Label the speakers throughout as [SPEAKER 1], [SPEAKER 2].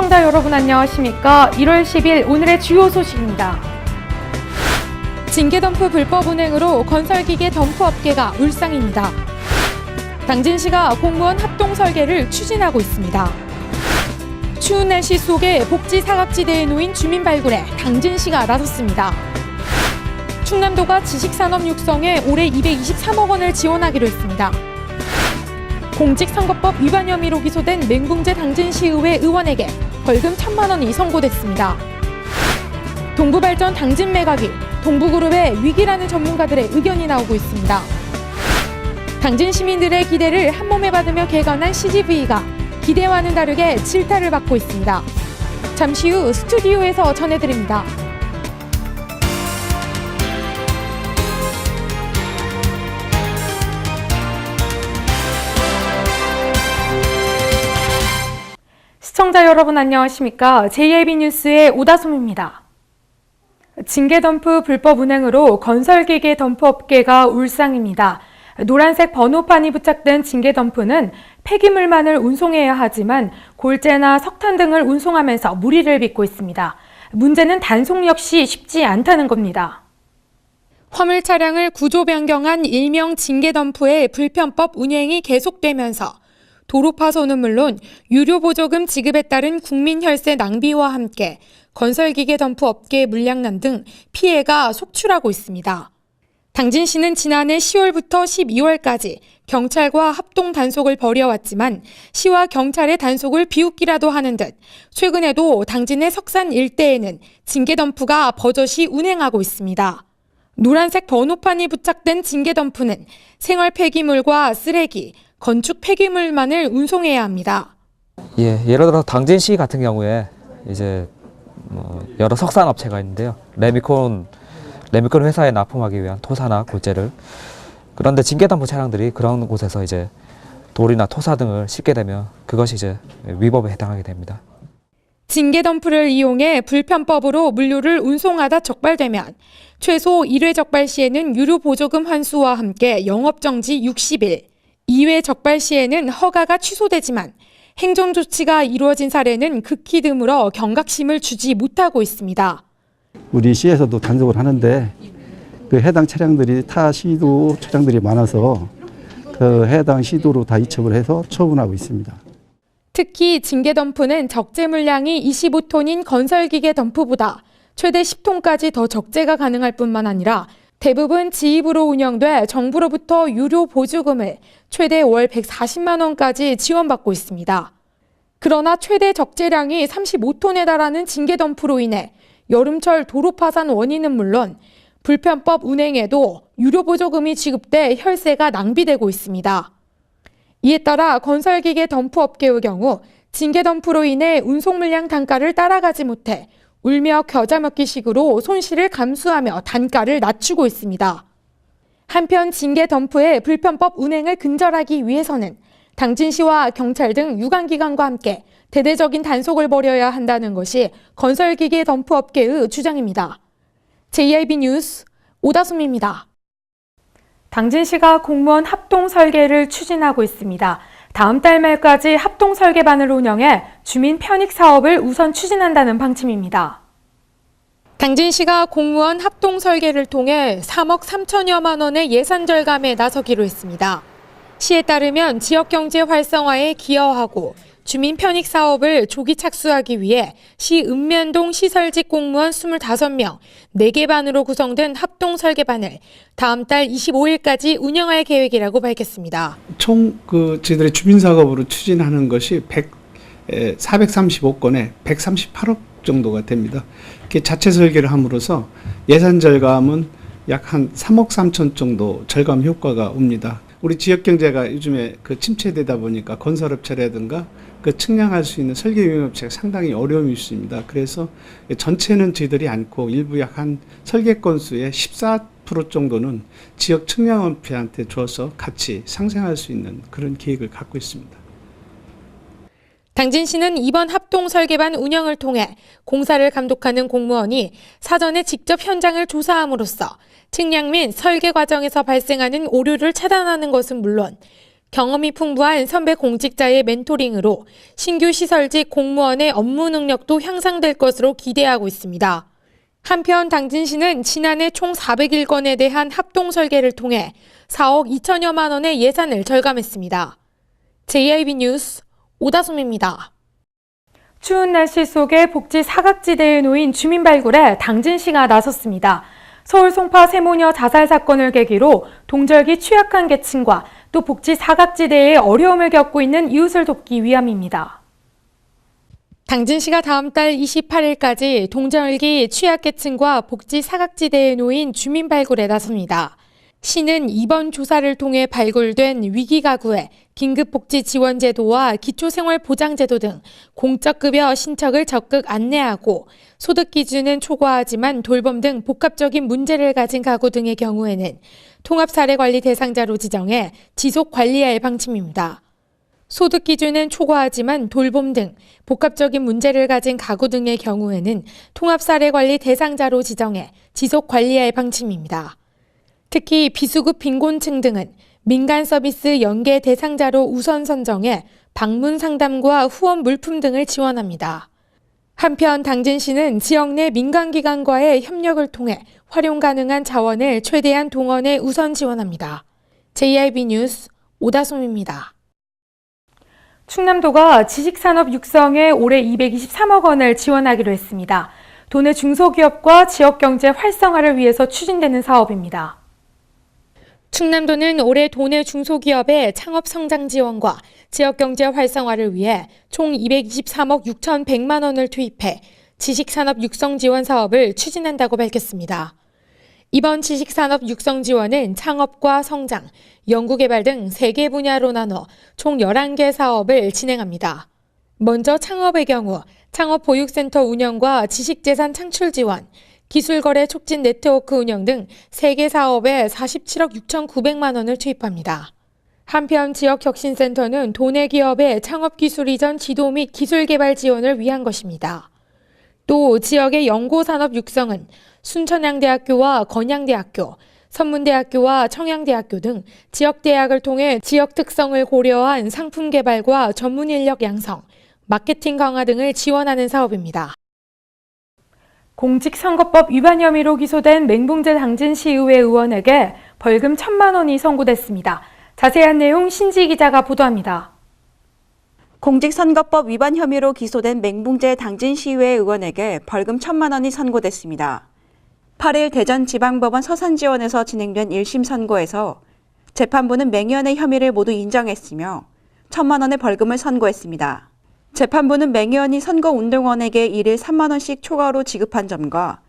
[SPEAKER 1] 시청자 여러분 안녕하십니까? 1월 10일 오늘의 주요 소식입니다. 징계덤프 불법 운행으로 건설기계 덤프업계가 울상입니다. 당진시가 공무원 합동 설계를 추진하고 있습니다. 추운 날씨 속에 복지 사각지대에 놓인 주민 발굴에 당진시가 나섰습니다. 충남도가 지식산업 육성에 올해 223억 원을 지원하기로 했습니다. 공직선거법 위반 혐의로 기소된 맹붕제 당진시의회 의원에게 벌금 1,000만 원이 선고됐습니다. 동부발전 당진 매각이 동부그룹의 위기라는 전문가들의 의견이 나오고 있습니다. 당진 시민들의 기대를 한몸에 받으며 개관한 CGV가 기대와는 다르게 질타를 받고 있습니다. 잠시 후 스튜디오에서 전해드립니다. 시청자 여러분 안녕하십니까? JIB 뉴스의 오다솜입니다. 징계덤프 불법 운행으로 건설기계 덤프업계가 울상입니다. 노란색 번호판이 부착된 징계덤프는 폐기물만을 운송해야 하지만 골재나 석탄 등을 운송하면서 무리를 빚고 있습니다. 문제는 단속 역시 쉽지 않다는 겁니다. 화물 차량을 구조 변경한 일명 징계덤프의 불편법 운행이 계속되면서 도로 파손은 물론 유료 보조금 지급에 따른 국민 혈세 낭비와 함께 건설기계 덤프 업계 물량난 등 피해가 속출하고 있습니다. 당진시는 지난해 10월부터 12월까지 경찰과 합동 단속을 벌여왔지만 시와 경찰의 단속을 비웃기라도 하는 듯 최근에도 당진의 석산 일대에는 징계덤프가 버젓이 운행하고 있습니다. 노란색 번호판이 부착된 징계덤프는 생활 폐기물과 쓰레기, 건축 폐기물만을 운송해야 합니다.
[SPEAKER 2] 예를 들어 당진시 같은 경우에 이제 여러 석산 업체가 있는데요. 레미콘 회사에 납품하기 위한 토사나 골재를, 그런데 징계덤프 차량들이 그런 곳에서 이제 돌이나 토사 등을 싣게 되면 그것이 이제 위법에 해당하게 됩니다.
[SPEAKER 1] 징계덤프를 이용해 불편법으로 물류를 운송하다 적발되면 최소 1회 적발 시에는 유료 보조금 환수와 함께 영업정지 60일, 2회 적발 시에는 허가가 취소되지만 행정조치가 이루어진 사례는 극히 드물어 경각심을 주지 못하고 있습니다.
[SPEAKER 3] 우리 시에서도 단속을 하는데 그 해당 차량들이 타 시도 차량들이 많아서 그 해당 시도로 다 이첩을 해서 처분하고 있습니다.
[SPEAKER 1] 특히 징계덤프는 적재 물량이 25톤인 건설기계 덤프보다 최대 10톤까지 더 적재가 가능할 뿐만 아니라 대부분 지입으로 운영돼 정부로부터 유료 보조금을 최대 월 140만 원까지 지원받고 있습니다. 그러나 최대 적재량이 35톤에 달하는 징계덤프로 인해 여름철 도로 파산 원인은 물론 불편법 운행에도 유료 보조금이 지급돼 혈세가 낭비되고 있습니다. 이에 따라 건설기계 덤프업계의 경우 징계덤프로 인해 운송 물량 단가를 따라가지 못해 울며 겨자 먹기식으로 손실을 감수하며 단가를 낮추고 있습니다. 한편 징계덤프의 불편법 운행을 근절하기 위해서는 당진시와 경찰 등 유관기관과 함께 대대적인 단속을 벌여야 한다는 것이 건설기계 덤프업계의 주장입니다. JIB 뉴스 오다솜입니다. 당진시가 공무원 합동 설계를 추진하고 있습니다. 다음 달 말까지 합동 설계반을 운영해 주민 편익 사업을 우선 추진한다는 방침입니다. 당진시가 공무원 합동 설계를 통해 3억 3천여만 원의 예산 절감에 나서기로 했습니다. 시에 따르면 지역 경제 활성화에 기여하고 주민 편익 사업을 조기 착수하기 위해 시 읍면동 시설직 공무원 25명, 4개 반으로 구성된 합동 설계반을 다음 달 25일까지 운영할 계획이라고 밝혔습니다.
[SPEAKER 4] 총 저희들의 주민 작업으로 추진하는 것이 435건에 138억 정도가 됩니다. 이렇게 자체 설계를 함으로써 예산 절감은 약 한 3억 3천 정도 절감 효과가 옵니다. 우리 지역 경제가 요즘에 침체되다 보니까 건설업체라든가 측량할 수 있는 설계용업체가 상당히 어려움이 있습니다. 그래서 전체는 저희들이 않고 일부 약 한 설계 건수의 14% 정도는 지역 측량업체한테 줘서 같이 상생할 수 있는 그런 계획을 갖고 있습니다.
[SPEAKER 1] 당진시는 이번 합동 설계반 운영을 통해 공사를 감독하는 공무원이 사전에 직접 현장을 조사함으로써 측량 및 설계 과정에서 발생하는 오류를 차단하는 것은 물론 경험이 풍부한 선배 공직자의 멘토링으로 신규 시설직 공무원의 업무 능력도 향상될 것으로 기대하고 있습니다. 한편 당진시는 지난해 총 401건에 대한 합동 설계를 통해 4억 2천여만 원의 예산을 절감했습니다. JIB 뉴스 오다솜입니다. 추운 날씨 속에 복지 사각지대에 놓인 주민 발굴에 당진시가 나섰습니다. 서울 송파 세모녀 자살 사건을 계기로 동절기 취약한 계층과 또 복지 사각지대에 어려움을 겪고 있는 이웃을 돕기 위함입니다. 당진시가 다음 달 28일까지 동절기 취약계층과 복지 사각지대에 놓인 주민 발굴에 나섭니다. 시는 이번 조사를 통해 발굴된 위기가구에 긴급복지지원제도와 기초생활보장제도 등 공적급여 신청을 적극 안내하고 소득 기준은 초과하지만 돌봄 등 복합적인 문제를 가진 가구 등의 경우에는 통합사례관리 대상자로 지정해 지속 관리할 방침입니다. 소득 기준은 초과하지만 돌봄 등 복합적인 문제를 가진 가구 등의 경우에는 통합사례관리 대상자로 지정해 지속 관리할 방침입니다. 특히 비수급 빈곤층 등은 민간 서비스 연계 대상자로 우선 선정해 방문 상담과 후원 물품 등을 지원합니다. 한편 당진시는 지역 내 민간기관과의 협력을 통해 활용 가능한 자원을 최대한 동원해 우선 지원합니다. JIB 뉴스 오다솜입니다. 충남도가 지식산업 육성에 올해 223억 원을 지원하기로 했습니다. 도내 중소기업과 지역경제 활성화를 위해서 추진되는 사업입니다. 충남도는 올해 도내 중소기업의 창업 성장 지원과 지역경제 활성화를 위해 총 223억 6,100만 원을 투입해 지식산업 육성 지원 사업을 추진한다고 밝혔습니다. 이번 지식산업 육성 지원은 창업과 성장, 연구개발 등 3개 분야로 나눠 총 11개 사업을 진행합니다. 먼저 창업의 경우 창업보육센터 운영과 지식재산 창출 지원, 기술거래 촉진 네트워크 운영 등 3개 사업에 47억 6,900만 원을 투입합니다. 한편 지역혁신센터는 도내 기업의 창업기술 이전 지도 및 기술개발 지원을 위한 것입니다. 또 지역의 연고산업 육성은 순천향대학교와 건양대학교, 선문대학교와 청양대학교 등 지역대학을 통해 지역 특성을 고려한 상품 개발과 전문 인력 양성, 마케팅 강화 등을 지원하는 사업입니다. 공직선거법 위반 혐의로 기소된 맹붕제 당진시의회 의원에게 벌금 1,000만 원이 선고됐습니다. 자세한 내용 신지 기자가 보도합니다.
[SPEAKER 5] 공직선거법 위반 혐의로 기소된 맹붕제 당진시의회 의원에게 벌금 1,000만 원이 선고됐습니다. 8일 대전지방법원 서산지원에서 진행된 1심 선고에서 재판부는 맹의원의 혐의를 모두 인정했으며 1,000만 원의 벌금을 선고했습니다. 재판부는 맹의원이 선거운동원에게 1일 3만 원씩 초과로 지급한 점과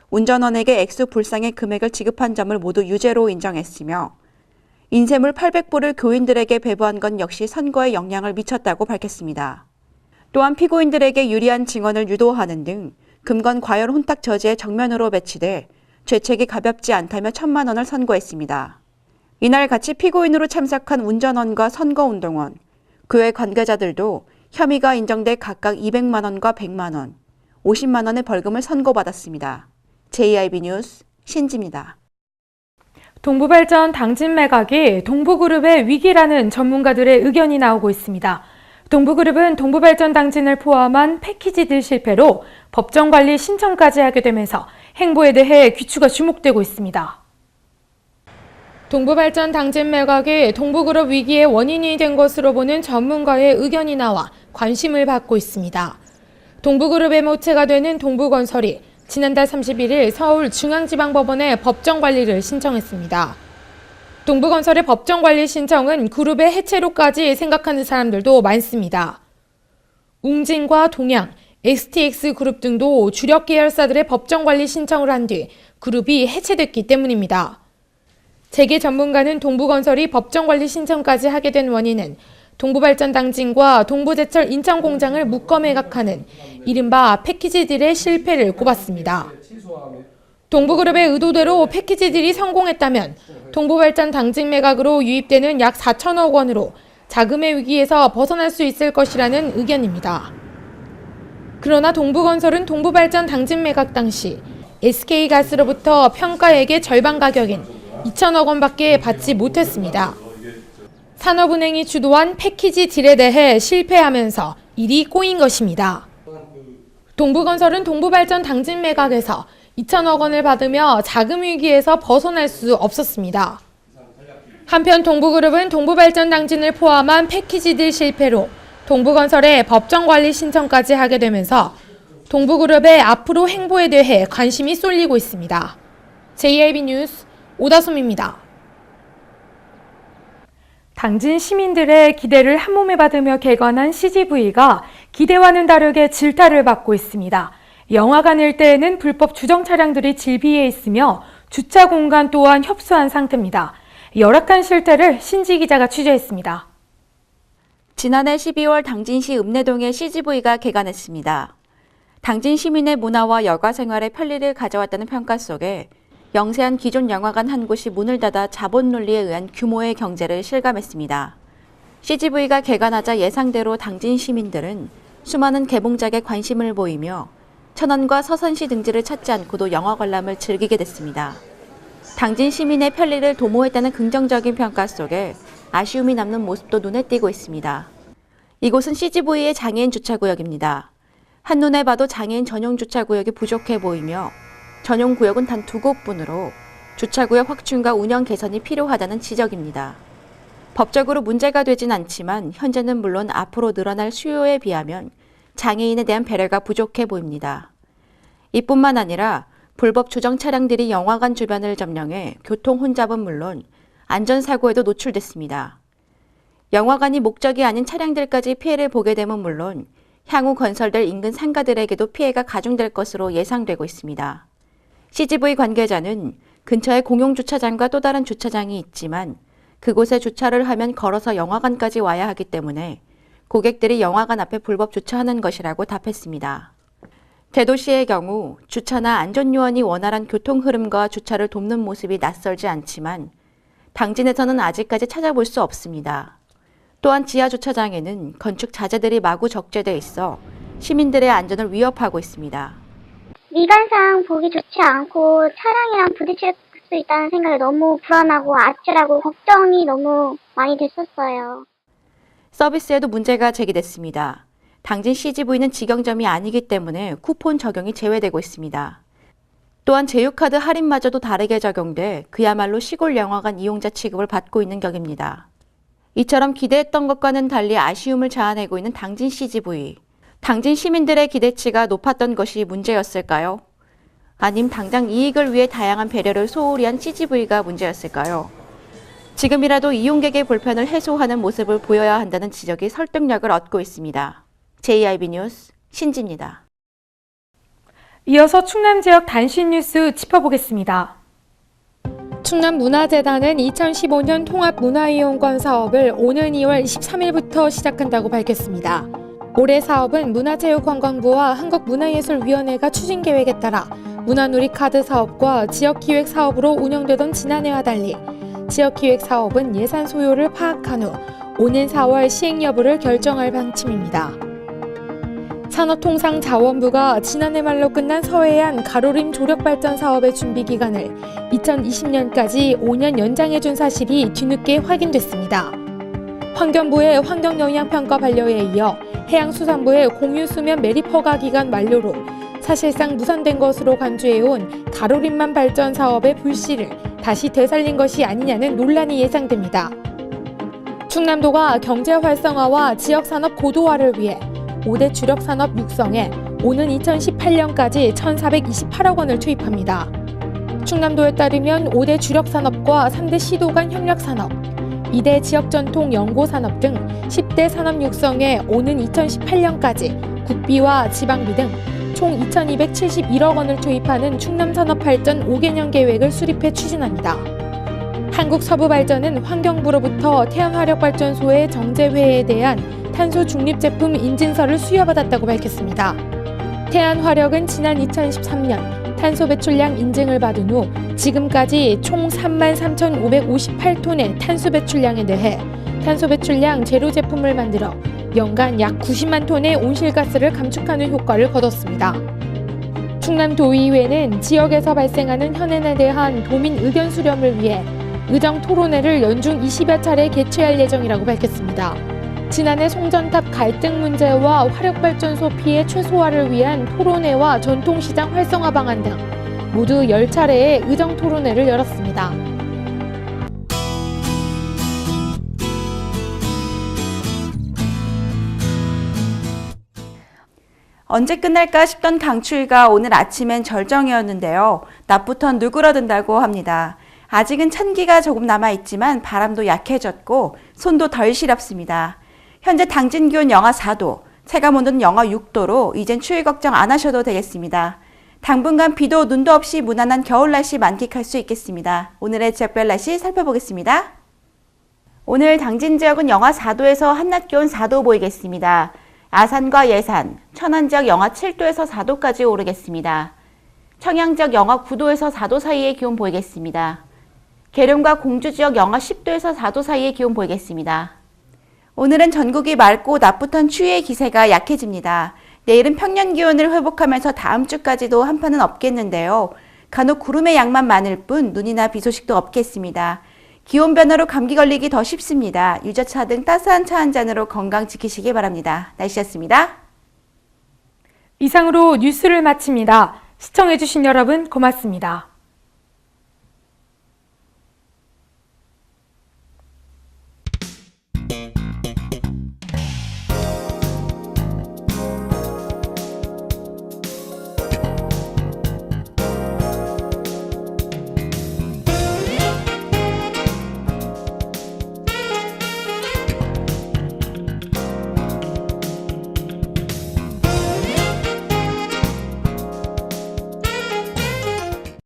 [SPEAKER 5] 운전원에게 액수 불상의 금액을 지급한 점을 모두 유죄로 인정했으며 인쇄물 800부를 교인들에게 배부한 건 역시 선거에 영향을 미쳤다고 밝혔습니다. 또한 피고인들에게 유리한 증언을 유도하는 등 금건 과열 혼탁 저지의 정면으로 배치돼 죄책이 가볍지 않다며 1,000만 원을 선고했습니다. 이날 같이 피고인으로 참석한 운전원과 선거운동원, 교회 관계자들도 혐의가 인정돼 각각 200만 원과 100만 원, 50만 원의 벌금을 선고받았습니다. JIB 뉴스 신지입니다.
[SPEAKER 1] 동부발전 당진 매각이 동부그룹의 위기라는 전문가들의 의견이 나오고 있습니다. 동부그룹은 동부발전 당진을 포함한 패키지딜 실패로 법정관리 신청까지 하게 되면서 행보에 대해 귀추가 주목되고 있습니다. 동부발전 당진 매각이 동부그룹 위기의 원인이 된 것으로 보는 전문가의 의견이 나와 관심을 받고 있습니다. 동부그룹의 모체가 되는 동부건설이 지난달 31일 서울중앙지방법원에 법정관리를 신청했습니다. 동부건설의 법정관리 신청은 그룹의 해체로까지 생각하는 사람들도 많습니다. 웅진과 동양, STX그룹 등도 주력 계열사들의 법정관리 신청을 한 뒤 그룹이 해체됐기 때문입니다. 재계 전문가는 동부건설이 법정관리 신청까지 하게 된 원인은 동부발전 당진과 동부제철 인천공장을 묶어 매각하는 이른바 패키지딜의 실패를 꼽았습니다. 동부그룹의 의도대로 패키지딜이 성공했다면 동부발전 당진 매각으로 유입되는 약 4천억 원으로 자금의 위기에서 벗어날 수 있을 것이라는 의견입니다. 그러나 동부건설은 동부발전 당진 매각 당시 SK가스로부터 평가액의 절반 가격인 2천억 원밖에 받지 못했습니다. 산업은행이 주도한 패키지 딜에 대해 실패하면서 일이 꼬인 것입니다. 동부건설은 동부발전 당진 매각에서 2천억 원을 받으며 자금 위기에서 벗어날 수 없었습니다. 한편 동부그룹은 동부발전 당진을 포함한 패키지 딜 실패로 동부건설에 법정관리 신청까지 하게 되면서 동부그룹의 앞으로 행보에 대해 관심이 쏠리고 있습니다. JIB 뉴스 오다솜입니다. 당진 시민들의 기대를 한몸에 받으며 개관한 CGV가 기대와는 다르게 질타를 받고 있습니다. 영화관 일대에는 불법 주정 차량들이 질비해 있으며 주차 공간 또한 협소한 상태입니다. 열악한 실태를 신지 기자가 취재했습니다.
[SPEAKER 5] 지난해 12월 당진시 읍내동의 CGV가 개관했습니다. 당진 시민의 문화와 여가 생활에 편리를 가져왔다는 평가 속에 영세한 기존 영화관 한 곳이 문을 닫아 자본 논리에 의한 규모의 경제를 실감했습니다. CGV가 개관하자 예상대로 당진 시민들은 수많은 개봉작에 관심을 보이며 천안과 서산시 등지를 찾지 않고도 영화 관람을 즐기게 됐습니다. 당진 시민의 편리를 도모했다는 긍정적인 평가 속에 아쉬움이 남는 모습도 눈에 띄고 있습니다. 이곳은 CGV의 장애인 주차구역입니다. 한눈에 봐도 장애인 전용 주차구역이 부족해 보이며 전용 구역은 단 2곳뿐으로 주차구역 확충과 운영 개선이 필요하다는 지적입니다. 법적으로 문제가 되진 않지만 현재는 물론 앞으로 늘어날 수요에 비하면 장애인에 대한 배려가 부족해 보입니다. 이뿐만 아니라 불법 주정 차량들이 영화관 주변을 점령해 교통 혼잡은 물론 안전사고에도 노출됐습니다. 영화관이 목적이 아닌 차량들까지 피해를 보게 되면 물론 향후 건설될 인근 상가들에게도 피해가 가중될 것으로 예상되고 있습니다. CGV 관계자는 근처에 공용주차장과 또 다른 주차장이 있지만 그곳에 주차를 하면 걸어서 영화관까지 와야 하기 때문에 고객들이 영화관 앞에 불법 주차하는 것이라고 답했습니다. 대도시의 경우 주차나 안전요원이 원활한 교통 흐름과 주차를 돕는 모습이 낯설지 않지만 당진에서는 아직까지 찾아볼 수 없습니다. 또한 지하주차장에는 건축 자재들이 마구 적재돼 있어 시민들의 안전을 위협하고 있습니다.
[SPEAKER 6] 미관상 보기 좋지 않고 차량이랑 부딪힐 수 있다는 생각이 너무 불안하고 아찔하고 걱정이 너무 많이 됐었어요.
[SPEAKER 5] 서비스에도 문제가 제기됐습니다. 당진 CGV는 직영점이 아니기 때문에 쿠폰 적용이 제외되고 있습니다. 또한 제휴카드 할인마저도 다르게 적용돼 그야말로 시골 영화관 이용자 취급을 받고 있는 격입니다. 이처럼 기대했던 것과는 달리 아쉬움을 자아내고 있는 당진 CGV. 당진 시민들의 기대치가 높았던 것이 문제였을까요? 아님 당장 이익을 위해 다양한 배려를 소홀히 한 CGV가 문제였을까요? 지금이라도 이용객의 불편을 해소하는 모습을 보여야 한다는 지적이 설득력을 얻고 있습니다. JIB 뉴스 신지입니다.
[SPEAKER 1] 이어서 충남 지역 단신 뉴스 짚어보겠습니다. 충남문화재단은 2015년 통합문화이용권 사업을 오는 2월 13일부터 시작한다고 밝혔습니다. 올해 사업은 문화체육관광부와 한국문화예술위원회가 추진 계획에 따라 문화누리카드 사업과 지역기획 사업으로 운영되던 지난해와 달리 지역기획 사업은 예산 소요를 파악한 후 오는 4월 시행 여부를 결정할 방침입니다. 산업통상자원부가 지난해 말로 끝난 서해안 가로림 조력발전 사업의 준비 기간을 2020년까지 5년 연장해준 사실이 뒤늦게 확인됐습니다. 환경부의 환경영향평가 반려에 이어 해양수산부의 공유수면 매립 허가 기간 만료로 사실상 무산된 것으로 간주해온 가로림만 발전 사업의 불씨를 다시 되살린 것이 아니냐는 논란이 예상됩니다. 충남도가 경제 활성화와 지역산업 고도화를 위해 5대 주력산업 육성에 오는 2018년까지 1,428억 원을 투입합니다. 충남도에 따르면 5대 주력산업과 3대 시도 간 협력산업, 2대 지역전통 연고산업 등 10대 산업 육성에 오는 2018년까지 국비와 지방비 등 총 2,271억 원을 투입하는 충남산업발전 5개년 계획을 수립해 추진합니다. 한국서부발전은 환경부로부터 태양화력발전소의 정제회에 대한 탄소 중립 제품 인증서를 수여받았다고 밝혔습니다. 태안화력은 지난 2013년 탄소 배출량 인증을 받은 후 지금까지 총 33,558톤의 탄소 배출량에 대해 탄소 배출량 제로 제품을 만들어 연간 약 90만 톤의 온실가스를 감축하는 효과를 거뒀습니다. 충남도의회는 지역에서 발생하는 현안에 대한 도민 의견 수렴을 위해 의정 토론회를 연중 20여 차례 개최할 예정이라고 밝혔습니다. 지난해 송전탑 갈등 문제와 화력발전소 피해 최소화를 위한 토론회와 전통시장 활성화 방안 등 모두 10차례의 의정 토론회를 열었습니다.
[SPEAKER 5] 언제 끝날까 싶던 강추위가 오늘 아침엔 절정이었는데요. 낮부터 누그러든다고 합니다. 아직은 찬기가 조금 남아있지만 바람도 약해졌고 손도 덜 시렵습니다. 현재 당진 기온 영하 4도, 체감온도는 영하 6도로 이젠 추위 걱정 안 하셔도 되겠습니다. 당분간 비도 눈도 없이 무난한 겨울 날씨 만끽할 수 있겠습니다. 오늘의 지역별 날씨 살펴보겠습니다. 오늘 당진 지역은 영하 4도에서 한낮 기온 4도 보이겠습니다. 아산과 예산, 천안 지역 영하 7도에서 4도까지 오르겠습니다. 청양 지역 영하 9도에서 4도 사이의 기온 보이겠습니다. 계룡과 공주 지역 영하 10도에서 4도 사이의 기온 보이겠습니다. 오늘은 전국이 맑고 낮부터는 추위의 기세가 약해집니다. 내일은 평년 기온을 회복하면서 다음 주까지도 한파는 없겠는데요. 간혹 구름의 양만 많을 뿐 눈이나 비 소식도 없겠습니다. 기온 변화로 감기 걸리기 더 쉽습니다. 유자차 등 따스한 차 한 잔으로 건강 지키시기 바랍니다. 날씨였습니다.
[SPEAKER 1] 이상으로 뉴스를 마칩니다. 시청해주신 여러분 고맙습니다.